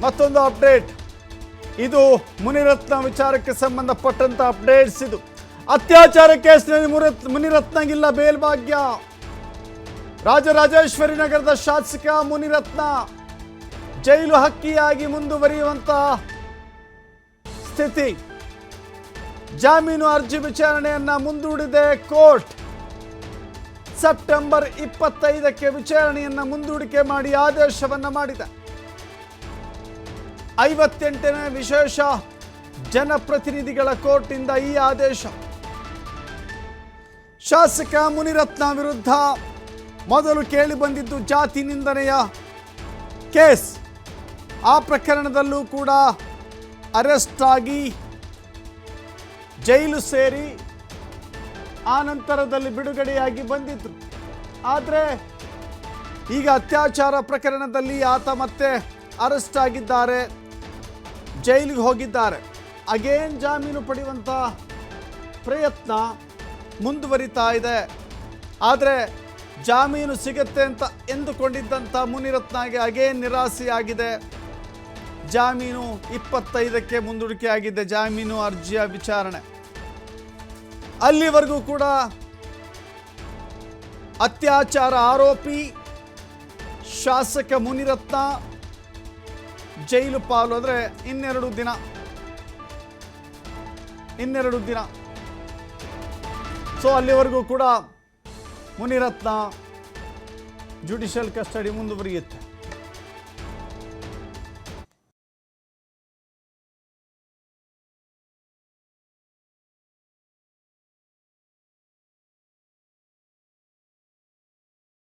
ಮತ್ತೊಂದು ಅಪ್ಡೇಟ್, ಇದು ಮುನಿರತ್ನ ವಿಚಾರಕ್ಕೆ ಸಂಬಂಧಪಟ್ಟಂತ ಅಪ್ಡೇಟ್ಸ್. ಇದು ಅತ್ಯಾಚಾರ ಕೇಸ್ನಲ್ಲಿ ಮುನಿರತ್ನಗಿಲ್ಲ ಬೇಲ್ ಭಾಗ್ಯ. ರಾಜರಾಜೇಶ್ವರಿ ನಗರದ ಶಾಸಕ ಮುನಿರತ್ನ ಜೈಲು ಹಕ್ಕಿಯಾಗಿ ಮುಂದುವರಿಯುವಂತ ಸ್ಥಿತಿ. ಜಾಮೀನು ಅರ್ಜಿ ವಿಚಾರಣೆಯನ್ನ ಮುಂದೂಡಿದೆ ಕೋರ್ಟ್. ಸೆಪ್ಟೆಂಬರ್ 25ಕ್ಕೆ ವಿಚಾರಣೆಯನ್ನ ಮುಂದೂಡಿಕೆ ಮಾಡಿ ಆದೇಶವನ್ನ ಮಾಡಿದೆ. 58ನೇ ವಿಶೇಷ ಜನಪ್ರತಿನಿಧಿಗಳ ಕೋರ್ಟ್ನಿಂದ ಈ ಆದೇಶ. ಶಾಸಕ ಮುನಿರತ್ನ ವಿರುದ್ಧ ಮೊದಲು ಕೇಳಿ ಬಂದಿದ್ದು ಜಾತಿ ನಿಂದನೆಯ ಕೇಸ್. ಆ ಪ್ರಕರಣದಲ್ಲೂ ಕೂಡ ಅರೆಸ್ಟ್ ಆಗಿ ಜೈಲು ಸೇರಿ ಆ ನಂತರದಲ್ಲಿ ಬಿಡುಗಡೆಯಾಗಿ ಬಂದಿದ್ರು. ಆದರೆ ಈಗ ಅತ್ಯಾಚಾರ ಪ್ರಕರಣದಲ್ಲಿ ಆತ ಮತ್ತೆ ಅರೆಸ್ಟ್ ಆಗಿದ್ದಾರೆ, ಜೈಲಿಗೆ ಹೋಗಿದ್ದಾರೆ. ಅಗೇನ್ ಜಾಮೀನು ಪಡೆಯುವಂಥ ಪ್ರಯತ್ನ ಮುಂದುವರಿತಾ ಇದೆ. ಆದರೆ ಜಾಮೀನು ಸಿಗುತ್ತೆ ಅಂತ ಎಂದುಕೊಂಡಿದ್ದಂಥ ಮುನಿರತ್ನಗೆ ಅಗೇನ್ ನಿರಾಸೆಯಾಗಿದೆ. ಜಾಮೀನು 25ಕ್ಕೆ ಮುಂದೂಡಿಕೆ ಆಗಿದೆ, ಜಾಮೀನು ಅರ್ಜಿಯ ವಿಚಾರಣೆ. ಅಲ್ಲಿವರೆಗೂ ಕೂಡ ಅತ್ಯಾಚಾರ ಆರೋಪಿ ಶಾಸಕ ಮುನಿರತ್ನ ಜೈಲು ಪಾಲು. ಅಂದರೆ ಇನ್ನೆರಡು ದಿನ. ಸೊ ಅಲ್ಲಿವರೆಗೂ ಕೂಡ ಮುನಿರತ್ನ ಜುಡಿಷಿಯಲ್ ಕಸ್ಟಡಿ ಮುಂದುವರಿಯುತ್ತೆ.